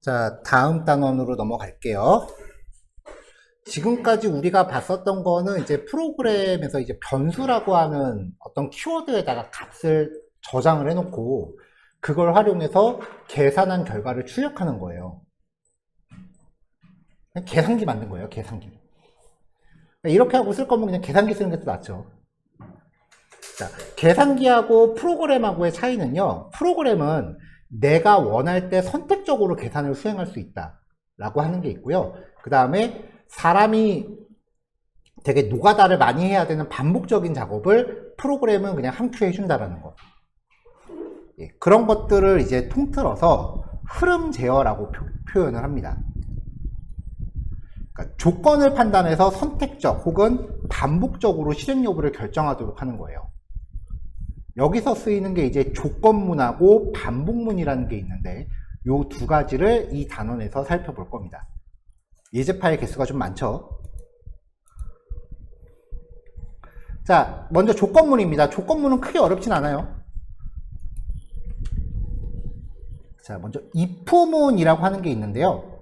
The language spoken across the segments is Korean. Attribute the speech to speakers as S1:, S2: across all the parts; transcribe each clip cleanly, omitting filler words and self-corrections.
S1: 자, 다음 단원으로 넘어갈게요. 지금까지 우리가 봤었던 거는 이제 프로그램에서 이제 변수라고 하는 어떤 키워드에다가 값을 저장을 해놓고 그걸 활용해서 계산한 결과를 출력하는 거예요. 그냥 계산기 만든 거예요, 계산기. 이렇게 하고 쓸 거면 그냥 계산기 쓰는 게 더 낫죠. 자, 계산기하고 프로그램하고의 차이는요, 프로그램은 내가 원할 때 선택적으로 계산을 수행할 수 있다 라고 하는 게 있고요. 그 다음에 사람이 되게 노가다를 많이 해야 되는 반복적인 작업을 프로그램은 그냥 한 큐에 해준다라는 거. 예, 그런 것들을 이제 통틀어서 흐름 제어라고 표현을 합니다. 그러니까 조건을 판단해서 선택적 혹은 반복적으로 실행 여부를 결정하도록 하는 거예요. 여기서 쓰이는 게 이제 조건문하고 반복문이라는 게 있는데 이 두 가지를 이 단원에서 살펴볼 겁니다. 예제 파일 개수가 좀 많죠. 자, 먼저 조건문입니다. 조건문은 크게 어렵진 않아요. 자, 먼저 if문이라고 하는 게 있는데요.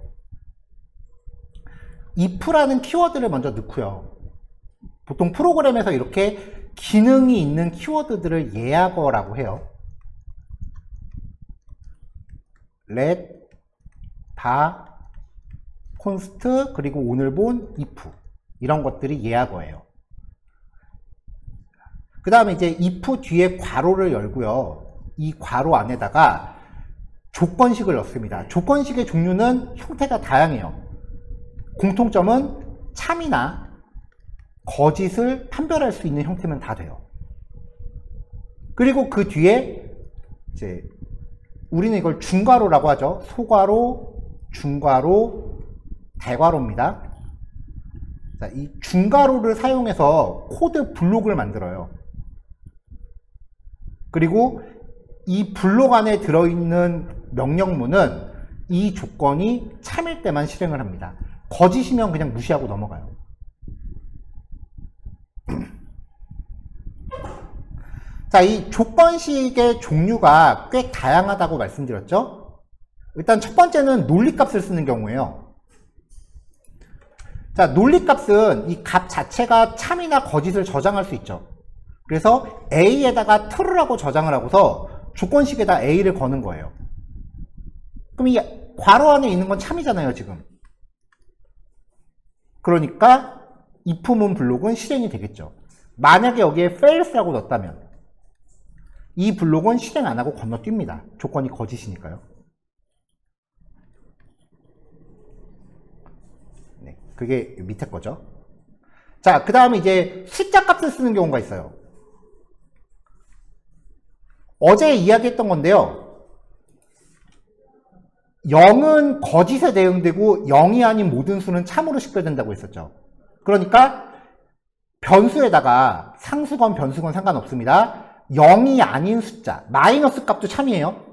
S1: if라는 키워드를 먼저 넣고요. 보통 프로그램에서 이렇게 기능이 있는 키워드들을 예약어라고 해요. let, 다, const, 그리고 오늘 본 if 이런 것들이 예약어예요. 그 다음에 이제 if 뒤에 괄호를 열고요. 이 괄호 안에다가 조건식을 넣습니다. 조건식의 종류는 형태가 다양해요. 공통점은 참이나 거짓을 판별할 수 있는 형태면 다 돼요. 그리고 그 뒤에 이제 우리는 이걸 중괄호라고 하죠. 소괄호, 중괄호, 대괄호입니다. 자, 이 중괄호를 사용해서 코드 블록을 만들어요. 그리고 이 블록 안에 들어있는 명령문은 이 조건이 참일 때만 실행을 합니다. 거짓이면 그냥 무시하고 넘어가요. 자, 이 조건식의 종류가 꽤 다양하다고 말씀드렸죠? 일단 첫 번째는 논리값을 쓰는 경우예요. 자, 논리값은 이 값 자체가 참이나 거짓을 저장할 수 있죠. 그래서 A에다가 true라고 저장을 하고서 조건식에다 A를 거는 거예요. 그럼 이 괄호 안에 있는 건 참이잖아요, 지금. 그러니까 if문 블록은 실행이 되겠죠. 만약에 여기에 fails라고 넣었다면 이 블록은 실행 안 하고 건너뜁니다. 조건이 거짓이니까요. 네, 그게 밑에 거죠. 자, 그 다음에 이제 숫자 값을 쓰는 경우가 있어요. 어제 이야기했던 건데요. 0은 거짓에 대응되고 0이 아닌 모든 수는 참으로 식별된다고 했었죠. 그러니까 변수에다가 상수건 변수건 상관없습니다. 0이 아닌 숫자, 마이너스 값도 참이에요.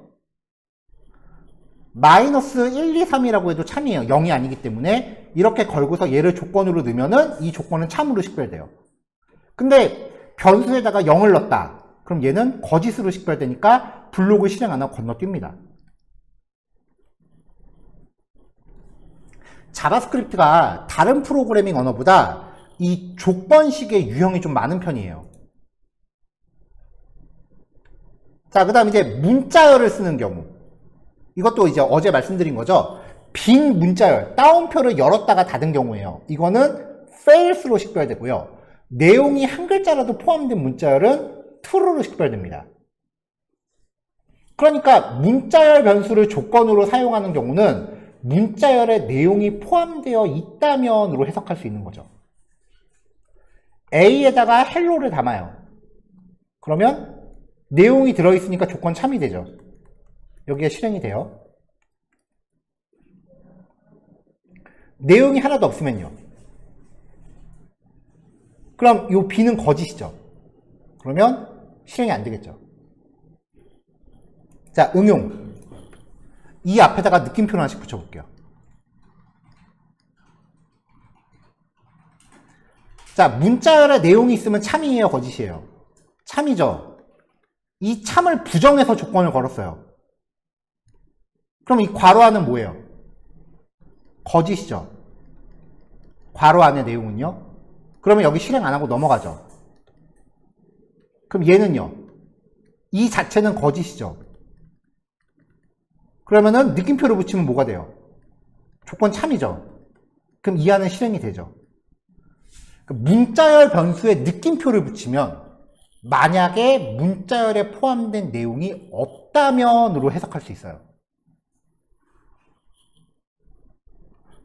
S1: 마이너스 1, 2, 3이라고 해도 참이에요. 0이 아니기 때문에 이렇게 걸고서 얘를 조건으로 넣으면은 이 조건은 참으로 식별돼요. 근데 변수에다가 0을 넣었다. 그럼 얘는 거짓으로 식별되니까 블록을 실행 안 하고 건너뜁니다. 자바스크립트가 다른 프로그래밍 언어보다 이 조건식의 유형이 좀 많은 편이에요. 자, 그 다음 이제 문자열을 쓰는 경우. 이것도 이제 어제 말씀드린 거죠. 빈 문자열, 따옴표를 열었다가 닫은 경우예요. 이거는 fails로 식별되고요. 내용이 한 글자라도 포함된 문자열은 true로 식별됩니다. 그러니까 문자열 변수를 조건으로 사용하는 경우는 문자열에 내용이 포함되어 있다면으로 해석할 수 있는 거죠. A에다가 hello를 담아요. 그러면 내용이 들어있으니까 조건 참이 되죠. 여기에 실행이 돼요. 내용이 하나도 없으면요. 그럼 이 B는 거짓이죠. 그러면 실행이 안 되겠죠. 자, 응용. 이 앞에다가 느낌표를 하나씩 붙여볼게요. 자, 문자열에 내용이 있으면 참이에요, 거짓이에요? 참이죠. 이 참을 부정해서 조건을 걸었어요. 그럼 이 괄호 안은 뭐예요? 거짓이죠. 괄호 안의 내용은요. 그러면 여기 실행 안 하고 넘어가죠. 그럼 얘는요. 이 자체는 거짓이죠. 그러면은 느낌표를 붙이면 뭐가 돼요? 조건 참이죠. 그럼 이 안은 실행이 되죠. 문자열 변수에 느낌표를 붙이면 만약에 문자열에 포함된 내용이 없다면으로 해석할 수 있어요.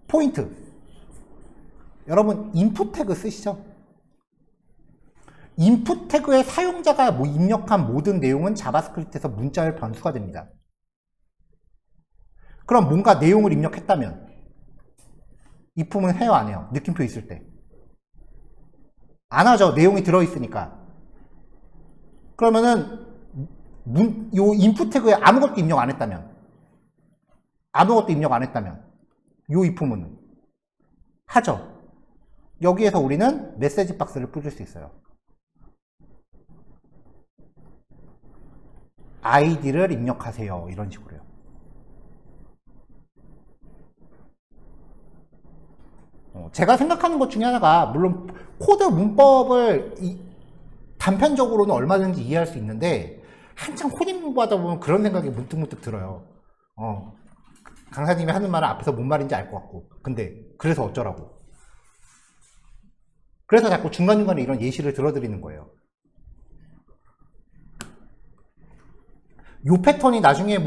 S1: 포인트. 여러분 인풋 태그 쓰시죠? 인풋 태그에 사용자가 입력한 모든 내용은 자바스크립트에서 문자열 변수가 됩니다. 그럼 뭔가 내용을 입력했다면 if은 해요 안 해요? 느낌표 있을 때 안 하죠. 내용이 들어있으니까. 그러면은 요 인풋 태그에 아무것도 입력 안 했다면 요 if문은 하죠. 여기에서 우리는 메시지 박스를 뿌릴 수 있어요. 아이디를 입력하세요. 이런 식으로요. 제가 생각하는 것 중에 하나가, 물론 코드 문법을 단편적으로는 얼마든지 이해할 수 있는데 한참 코딩 공부하다 보면 그런 생각이 문득문득 들어요. 강사님이 하는 말은 앞에서 뭔 말인지 알 것 같고, 근데 그래서 어쩌라고. 그래서 자꾸 중간중간에 이런 예시를 들어드리는 거예요. 요 패턴이 나중에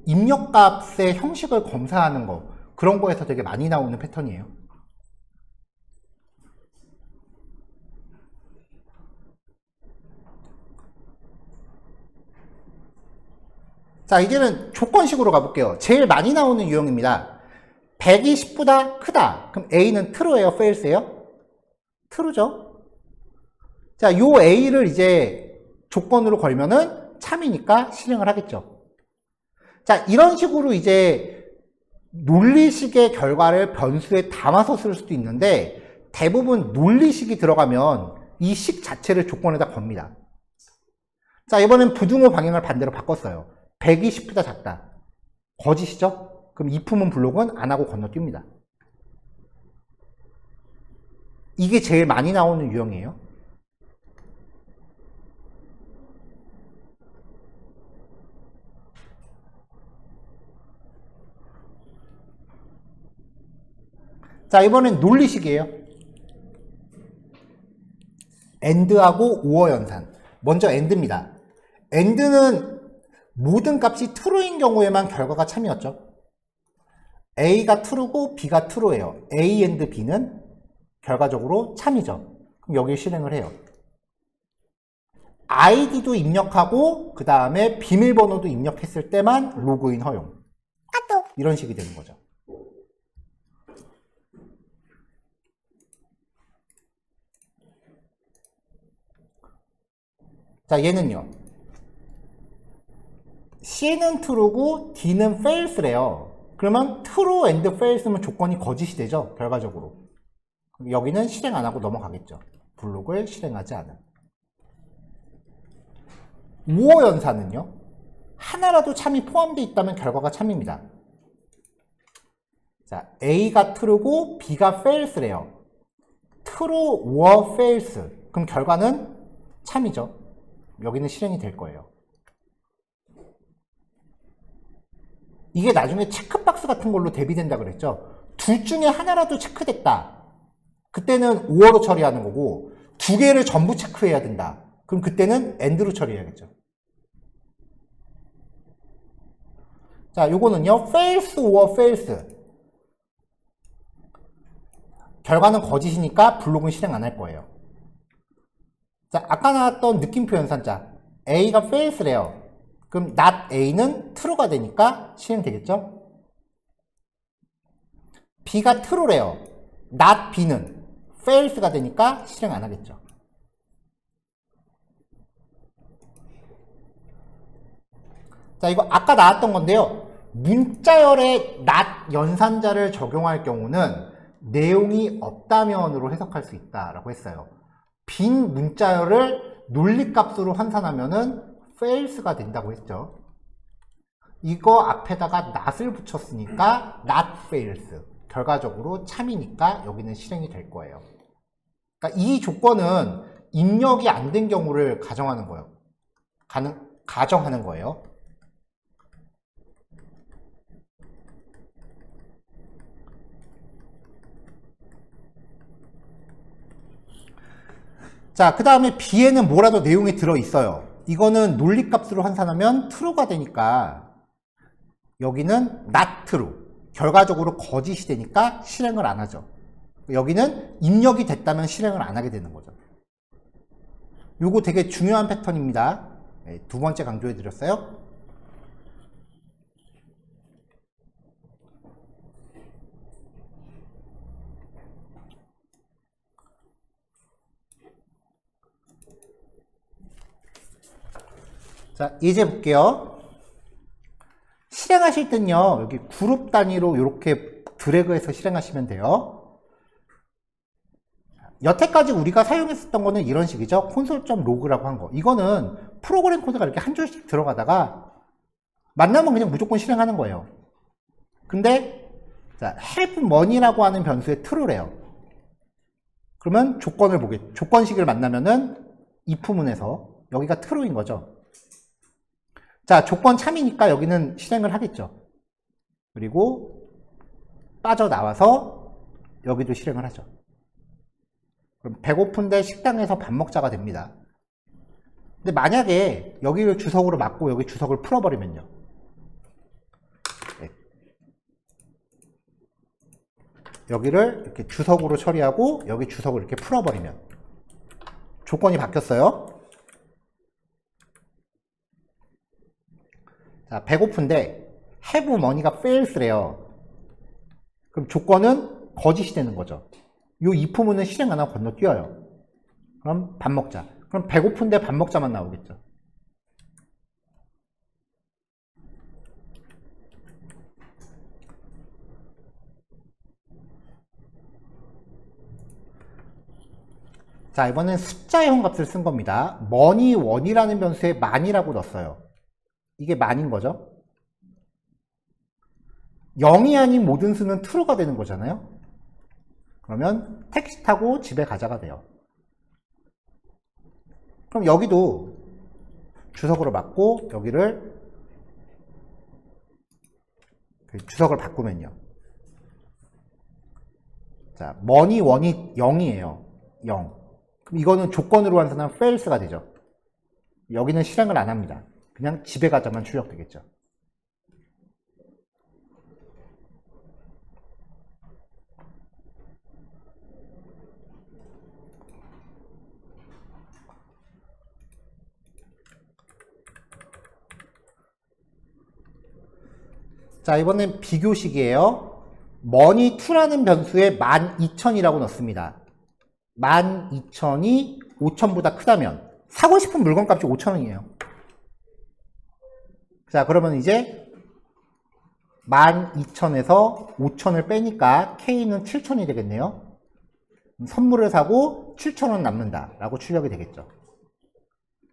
S1: 입력값의 형식을 검사하는 거, 그런 거에서 되게 많이 나오는 패턴이에요. 자, 이제는 조건식으로 가볼게요. 제일 많이 나오는 유형입니다. 100이 10보다 크다. 그럼 A는 true예요? false예요? true죠. 자, 요 A를 이제 조건으로 걸면은 참이니까 실행을 하겠죠. 자, 이런 식으로 이제 논리식의 결과를 변수에 담아서 쓸 수도 있는데, 대부분 논리식이 들어가면 이 식 자체를 조건에다 겁니다. 자, 이번엔 부등호 방향을 반대로 바꿨어요. 100이 10보다 작다. 거짓이죠? 그럼 if문 블록은 안 하고 건너뜁니다. 이게 제일 많이 나오는 유형이에요. 자, 이번엔 논리식이에요. AND하고 OR 연산. 먼저 AND입니다. AND는 모든 값이 true인 경우에만 결과가 참이었죠. A가 true고 B가 true예요. A and B는 결과적으로 참이죠. 그럼 여기에 실행을 해요. 아이디도 입력하고 그 다음에 비밀번호도 입력했을 때만 로그인 허용. 이런 식이 되는 거죠. 자, 얘는요. C는 true고 D는 false래요. 그러면 true and false면 조건이 거짓이 되죠. 결과적으로. 여기는 실행 안 하고 넘어가겠죠. 블록을 실행하지 않은. OR 연산은요. 하나라도 참이 포함되어 있다면 결과가 참입니다. 자, A가 true고 B가 false래요. true or false. 그럼 결과는 참이죠. 여기는 실행이 될 거예요. 이게 나중에 체크박스 같은 걸로 대비된다 그랬죠. 둘 중에 하나라도 체크됐다. 그때는 OR로 처리하는 거고, 두 개를 전부 체크해야 된다. 그럼 그때는 AND로 처리해야겠죠. 자, 요거는요. false or false. 결과는 거짓이니까 블록은 실행 안 할 거예요. 자, 아까 나왔던 느낌표 연산자. A가 false래요. 그럼 not A는 true가 되니까 실행되겠죠? B가 true래요. not B는 false가 되니까 실행 안 하겠죠. 자, 이거 아까 나왔던 건데요. 문자열에 not 연산자를 적용할 경우는 내용이 없다면으로 해석할 수 있다라고 했어요. 빈 문자열을 논리값으로 환산하면은 false가 된다고 했죠. 이거 앞에다가 not을 붙였으니까 not false. 결과적으로 참이니까 여기는 실행이 될 거예요. 그러니까 이 조건은 입력이 안 된 경우를 가정하는 거예요. 가정하는 거예요. 자, 그 다음에 B에는 뭐라도 내용이 들어있어요. 이거는 논리값으로 환산하면 true가 되니까 여기는 not true. 결과적으로 거짓이 되니까 실행을 안 하죠. 여기는 입력이 됐다면 실행을 안 하게 되는 거죠. 요거 되게 중요한 패턴입니다. 네, 두 번째 강조해 드렸어요. 자, 이제 볼게요. 실행하실 땐요, 여기 그룹 단위로 이렇게 드래그해서 실행하시면 돼요. 여태까지 우리가 사용했었던 거는 이런 식이죠. console.log라고 한 거. 이거는 프로그램 코드가 이렇게 한 줄씩 들어가다가 만나면 그냥 무조건 실행하는 거예요. 근데 자, have money라고 하는 변수에 true래요. 그러면 조건을 보게, 조건식을 만나면은 if문에서 여기가 true인 거죠. 자, 조건 참이니까 여기는 실행을 하겠죠. 그리고 빠져나와서 여기도 실행을 하죠. 그럼 배고픈데 식당에서 밥 먹자가 됩니다. 근데 만약에 여기를 주석으로 막고 여기 주석을 풀어버리면요. 네. 여기를 이렇게 주석으로 처리하고 여기 주석을 이렇게 풀어버리면 조건이 바뀌었어요. 자, 배고픈데 have money가 fails래요. 그럼 조건은 거짓이 되는 거죠. 요 if문은 실행 안 하고 건너뛰어요. 그럼 밥 먹자. 그럼 배고픈데 밥 먹자만 나오겠죠. 자, 이번엔 숫자형 값을 쓴 겁니다. money1이라는 변수에 만이라고 넣었어요. 이게 만인 거죠. 0이 아닌 모든 수는 true가 되는 거잖아요. 그러면 택시 타고 집에 가자가 돼요. 그럼 여기도 주석으로 맞고 여기를 주석을 바꾸면요. 자, money1이 0이에요. 0. 그럼 이거는 조건으로 환산하면 fails가 되죠. 여기는 실행을 안 합니다. 그냥 집에 가자만 출력되겠죠. 자, 이번엔 비교식이에요. money2라는 변수에 12,000이라고 넣습니다. 12,000이 5,000보다 크다면 사고 싶은 물건 값이 5,000원이에요. 자, 그러면 이제 12,000에서 5,000을 빼니까 K는 7,000이 되겠네요. 선물을 사고 7,000원 남는다 라고 추적이 되겠죠.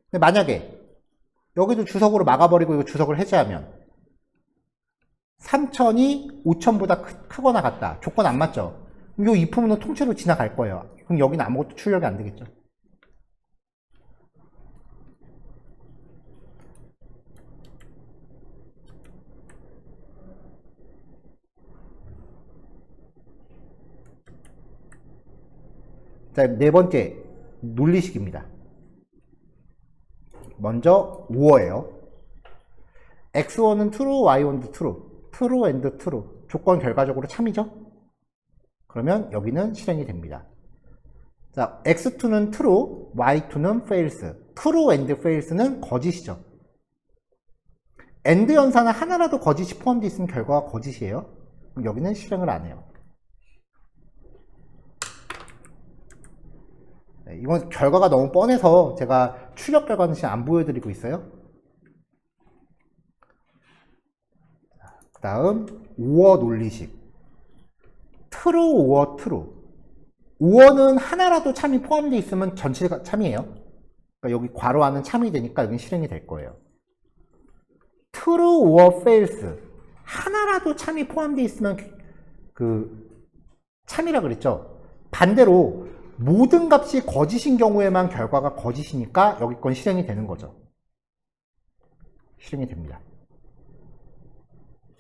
S1: 근데 만약에 여기도 주석으로 막아버리고 이거 주석을 해제하면 3,000이 5,000보다 크거나 같다. 조건 안 맞죠? 그럼 이 if문은 통째로 지나갈 거예요. 그럼 여기는 아무것도 출력이 안 되겠죠. 자, 네 번째 논리식입니다. 먼저 5어예요. x1은 true, y1도 true, true and true. 조건 결과적으로 참이죠. 그러면 여기는 실행이 됩니다. 자, x2는 true, y2는 false. true and false는 거짓이죠. and 연산은 하나라도 거짓이 포함되어 있으면 결과가 거짓이에요. 그럼 여기는 실행을 안 해요. 네, 이건 결과가 너무 뻔해서 제가 출력 결과는 지금 안 보여드리고 있어요. 그 다음 5어 논리식. true, 5어, true. 5어는 하나라도 참이 포함되어 있으면 전체가 참이에요. 그러니까 여기 괄호 안은 참이 되니까 여기는 실행이 될 거예요. true, 5어, false. 하나라도 참이 포함되어 있으면 참이라 그랬죠. 반대로 모든 값이 거짓인 경우에만 결과가 거짓이니까 여기 건 실행이 되는 거죠. 실행이 됩니다.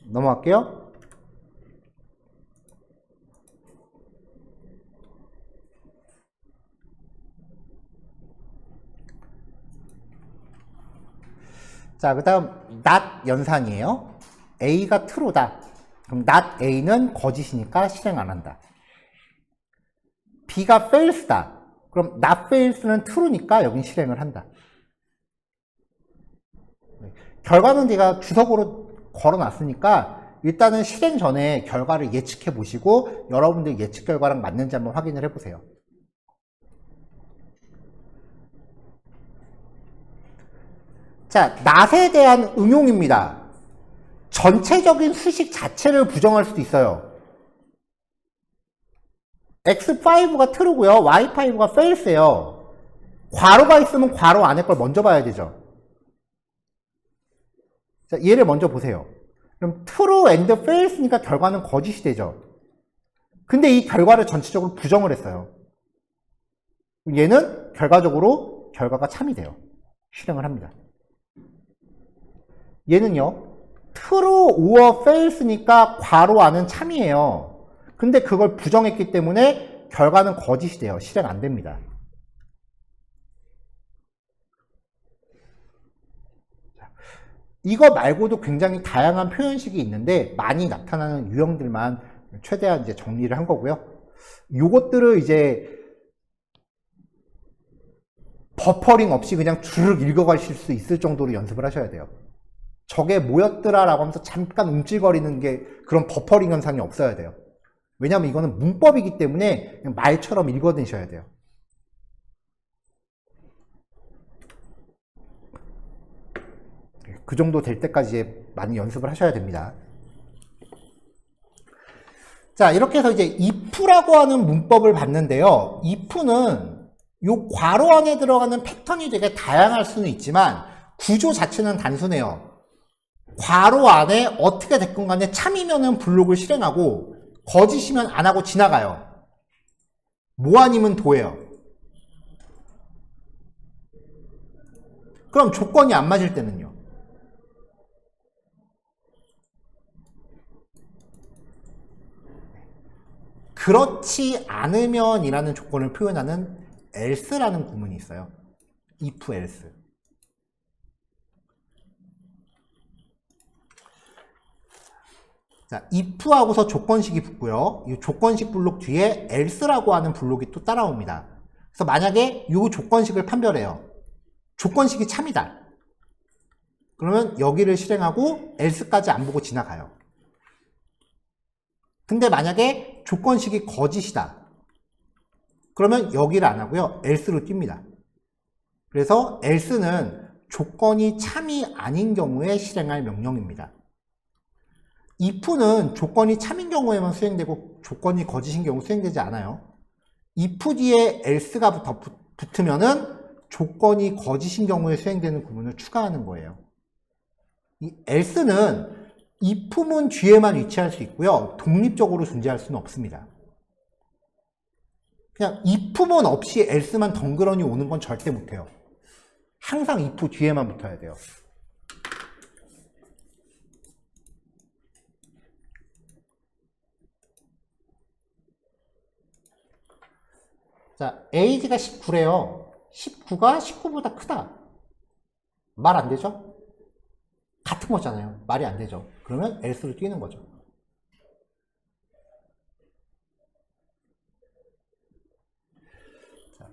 S1: 넘어갈게요. 자, 그 다음 not 연산이에요. A가 true다. 그럼 not A는 거짓이니까 실행 안 한다. B가 false다. 그럼 not false는 true니까 여긴 실행을 한다. 결과는 제가 주석으로 걸어놨으니까 일단은 실행 전에 결과를 예측해 보시고 여러분들 예측 결과랑 맞는지 한번 확인을 해보세요. 자, not에 대한 응용입니다. 전체적인 수식 자체를 부정할 수도 있어요. x5가 true고요. y5가 false예요. 괄호가 있으면 괄호 안에 걸 먼저 봐야 되죠. 자, 얘를 먼저 보세요. 그럼 true and false니까 결과는 거짓이 되죠. 근데 이 결과를 전체적으로 부정을 했어요. 얘는 결과적으로 결과가 참이 돼요. 실행을 합니다. 얘는요, true or false니까 괄호 안은 참이에요. 근데 그걸 부정했기 때문에 결과는 거짓이 돼요. 실행 안 됩니다. 이거 말고도 굉장히 다양한 표현식이 있는데 많이 나타나는 유형들만 최대한 이제 정리를 한 거고요. 요것들을 이제 버퍼링 없이 그냥 주르륵 읽어가실 수 있을 정도로 연습을 하셔야 돼요. 저게 뭐였더라 라고 하면서 잠깐 움찔거리는 게 그런 버퍼링 현상이 없어야 돼요. 왜냐하면 이거는 문법이기 때문에 그냥 말처럼 읽어내셔야 돼요. 그 정도 될 때까지 이제 많이 연습을 하셔야 됩니다. 자, 이렇게 해서 이제 if라고 하는 문법을 봤는데요. if는 요 괄호 안에 들어가는 패턴이 되게 다양할 수는 있지만 구조 자체는 단순해요. 괄호 안에 어떻게 됐건 간에 참이면은 블록을 실행하고 거짓이면 안 하고 지나가요. 뭐 아니면 도예요. 그럼 조건이 안 맞을 때는요. 그렇지 않으면 이라는 조건을 표현하는 else라는 구문이 있어요. if else. 자, if하고서 조건식이 붙고요. 이 조건식 블록 뒤에 else라고 하는 블록이 또 따라옵니다. 그래서 만약에 이 조건식을 판별해요. 조건식이 참이다. 그러면 여기를 실행하고 else까지 안 보고 지나가요. 근데 만약에 조건식이 거짓이다. 그러면 여기를 안 하고요. else로 뜁니다. 그래서 else는 조건이 참이 아닌 경우에 실행할 명령입니다. if는 조건이 참인 경우에만 수행되고 조건이 거짓인 경우 수행되지 않아요. if 뒤에 else가 붙으면은 조건이 거짓인 경우에 수행되는 구문을 추가하는 거예요. 이 else는 if문 뒤에만 위치할 수 있고요. 독립적으로 존재할 수는 없습니다. 그냥 if문 없이 else만 덩그러니 오는 건 절대 못해요. 항상 if 뒤에만 붙어야 돼요. 자, age가 19래요. 19가 19보다 크다. 말 안 되죠? 같은 거잖아요. 말이 안 되죠. 그러면 else로 뛰는 거죠. 자,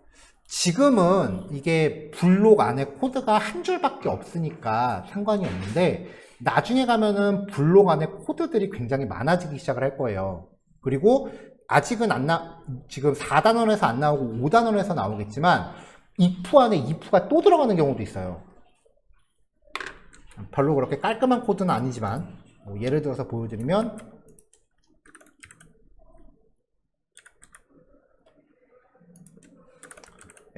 S1: 지금은 이게 블록 안에 코드가 한 줄밖에 없으니까 상관이 없는데 나중에 가면은 블록 안에 코드들이 굉장히 많아지기 시작을 할 거예요. 그리고 아직은 지금 4단원에서 안 나오고 5단원에서 나오겠지만 if 안에 if가 또 들어가는 경우도 있어요. 별로 그렇게 깔끔한 코드는 아니지만 뭐 예를 들어서 보여드리면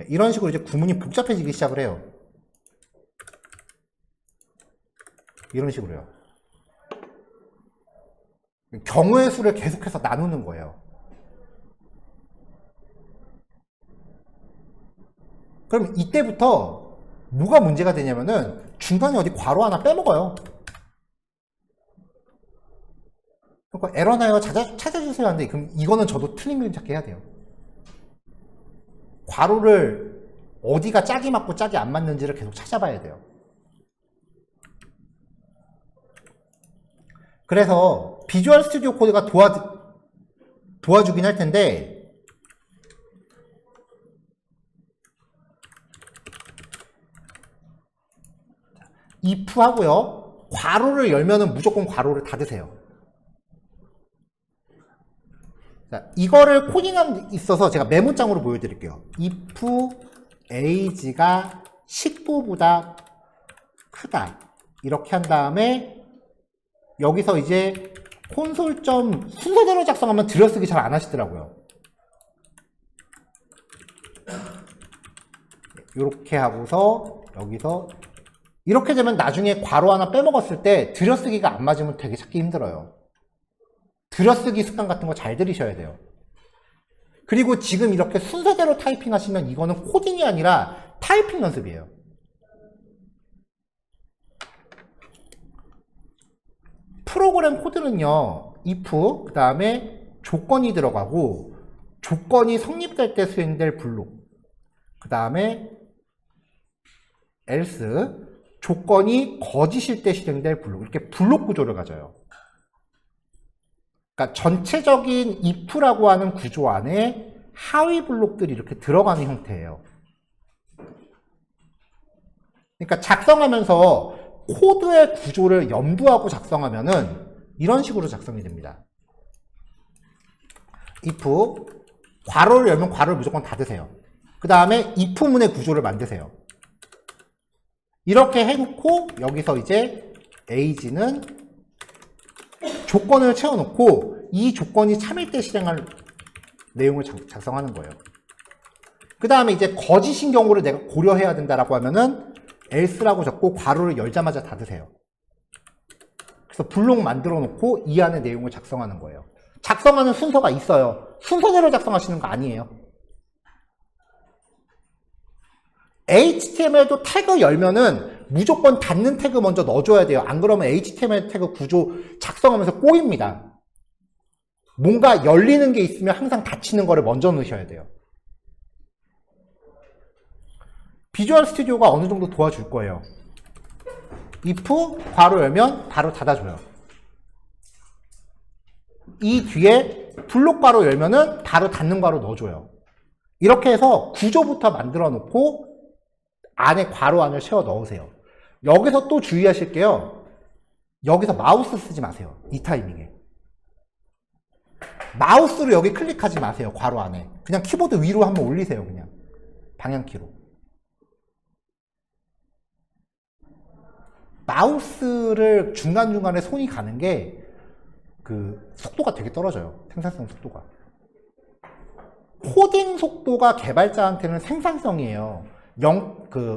S1: 이런 식으로 이제 구문이 복잡해지기 시작을 해요. 이런 식으로요. 경우의 수를 계속해서 나누는 거예요. 그럼 이때부터 뭐가 문제가 되냐면은 중간에 어디 괄호 하나 빼먹어요. 그러니까 에러 나요. 찾아주세요 하는데 그럼 이거는 저도 틀린 그림 찾기 해야 돼요. 괄호를 어디가 짝이 맞고 짝이 안 맞는지를 계속 찾아봐야 돼요. 그래서 비주얼 스튜디오 코드가 도와주긴 할 텐데 if 하고요. 괄호를 열면은 무조건 괄호를 닫으세요. 자, 이거를 코딩함 있어서 제가 메모장으로 보여드릴게요. if age가 19보다 크다. 이렇게 한 다음에 여기서 이제 콘솔.점 순서대로 작성하면 들여쓰기 잘 안 하시더라고요. 이렇게 하고서 여기서 이렇게 되면 나중에 괄호 하나 빼먹었을 때 들여쓰기가 안 맞으면 되게 찾기 힘들어요. 들여쓰기 습관 같은 거 잘 들이셔야 돼요. 그리고 지금 이렇게 순서대로 타이핑 하시면 이거는 코딩이 아니라 타이핑 연습이에요. 프로그램 코드는요, if, 그 다음에 조건이 들어가고, 조건이 성립될 때 수행될 블록, 그 다음에 else, 조건이 거짓일 때 실행될 블록, 이렇게 블록 구조를 가져요. 그러니까 전체적인 if라고 하는 구조 안에 하위 블록들이 이렇게 들어가는 형태예요. 그러니까 작성하면서 코드의 구조를 염두하고 작성하면은 이런 식으로 작성이 됩니다. if, 괄호를 열면 괄호를 무조건 닫으세요. 그 다음에 if문의 구조를 만드세요. 이렇게 해놓고 여기서 이제 age는 조건을 채워놓고 이 조건이 참일 때 실행할 내용을 작성하는 거예요. 그 다음에 이제 거짓인 경우를 내가 고려해야 된다라고 하면은 else라고 적고 괄호를 열자마자 닫으세요. 그래서 블록 만들어 놓고 이 안에 내용을 작성하는 거예요. 작성하는 순서가 있어요. 순서대로 작성하시는 거 아니에요. HTML도 태그 열면은 무조건 닫는 태그 먼저 넣어줘야 돼요. 안 그러면 HTML 태그 구조 작성하면서 꼬입니다. 뭔가 열리는 게 있으면 항상 닫히는 거를 먼저 넣으셔야 돼요. 비주얼 스튜디오가 어느 정도 도와줄 거예요. if 괄호 열면 바로 닫아줘요. 이 뒤에 블록 괄호 열면은 바로 닫는 괄호 넣어줘요. 이렇게 해서 구조부터 만들어 놓고 안에 괄호 안을 채워 넣으세요. 여기서 또 주의하실 게요. 여기서 마우스 쓰지 마세요. 이 타이밍에. 마우스로 여기 클릭하지 마세요. 괄호 안에. 그냥 키보드 위로 한번 올리세요. 그냥. 방향키로. 마우스를 중간중간에 손이 가는 게 그 속도가 되게 떨어져요. 생산성 속도가. 코딩 속도가 개발자한테는 생산성이에요.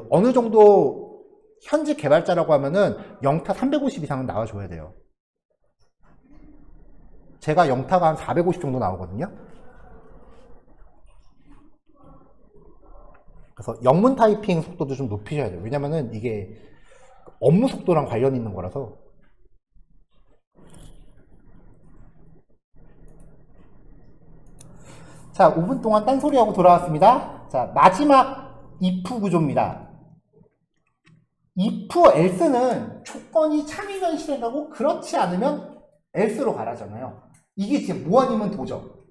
S1: 어느 정도 현지 개발자라고 하면은 영타 350 이상은 나와줘야 돼요. 제가 영타가 한 450 정도 나오거든요. 그래서 영문 타이핑 속도도 좀 높이셔야 돼요. 왜냐면은 이게 업무 속도랑 관련 있는 거라서. 자, 5분 동안 딴소리하고 돌아왔습니다. 자, 마지막 if 구조입니다. if else는 조건이 참이면 실행하고 그렇지 않으면 else로 가라잖아요. 이게 지금 뭐 아니면 도죠.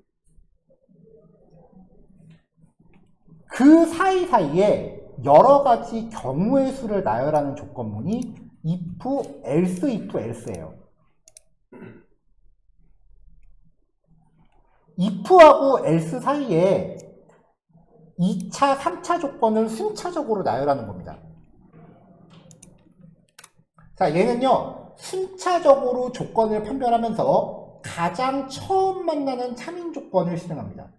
S1: 그 사이사이에 여러 가지 경우의 수를 나열하는 조건문이 if, else예요. if하고 else 사이에 2차, 3차 조건을 순차적으로 나열하는 겁니다. 자, 얘는요, 순차적으로 조건을 판별하면서 가장 처음 만나는 참인 조건을 실행합니다.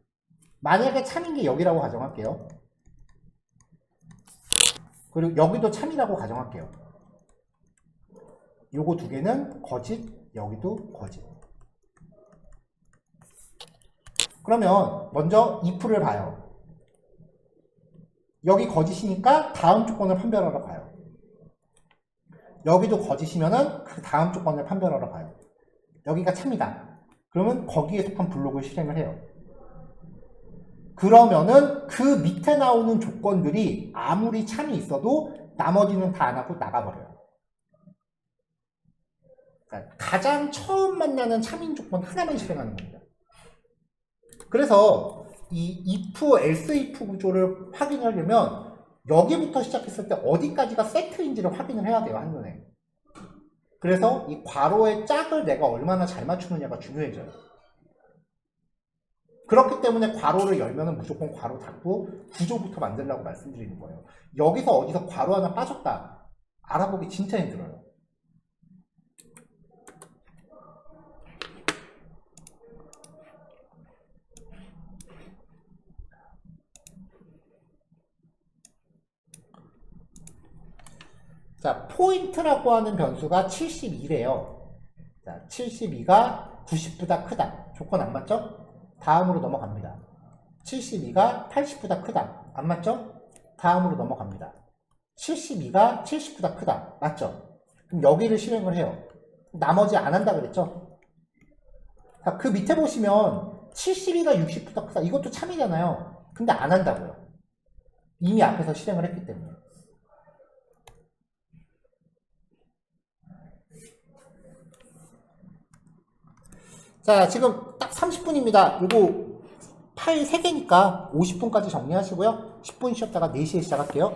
S1: 만약에 참인 게 여기라고 가정할게요. 그리고 여기도 참이라고 가정할게요. 요거 두 개는 거짓, 여기도 거짓. 그러면 먼저 if를 봐요. 여기 거짓이니까 다음 조건을 판별하러 가요. 여기도 거짓이면은 그 다음 조건을 판별하러 가요. 여기가 참이다. 그러면 거기에 속한 블록을 실행을 해요. 그러면은 그 밑에 나오는 조건들이 아무리 참이 있어도 나머지는 다 안 하고 나가버려요. 그러니까 가장 처음 만나는 참인 조건 하나만 실행하는 겁니다. 그래서 이 if, else if 구조를 확인하려면 여기부터 시작했을 때 어디까지가 세트인지를 확인을 해야 돼요, 한눈에. 그래서 이 괄호의 짝을 내가 얼마나 잘 맞추느냐가 중요해져요. 그렇기 때문에 괄호를 열면은 무조건 괄호 닫고 구조부터 만들라고 말씀드리는 거예요. 여기서 어디서 괄호 하나 빠졌다 알아보기 진짜 힘들어요. 자, 포인트라고 하는 변수가 72래요. 자, 72가 90보다 크다. 조건 안 맞죠? 다음으로 넘어갑니다. 72가 80보다 크다. 안 맞죠? 다음으로 넘어갑니다. 72가 70보다 크다. 맞죠? 그럼 여기를 실행을 해요. 나머지 안 한다 그랬죠? 자, 그 밑에 보시면 72가 60보다 크다. 이것도 참이잖아요. 근데 안 한다고요. 이미 앞에서 실행을 했기 때문에. 자, 지금 딱 30분입니다. 요거 파일 3개니까 50분까지 정리하시고요. 10분 쉬었다가 4시에 시작할게요.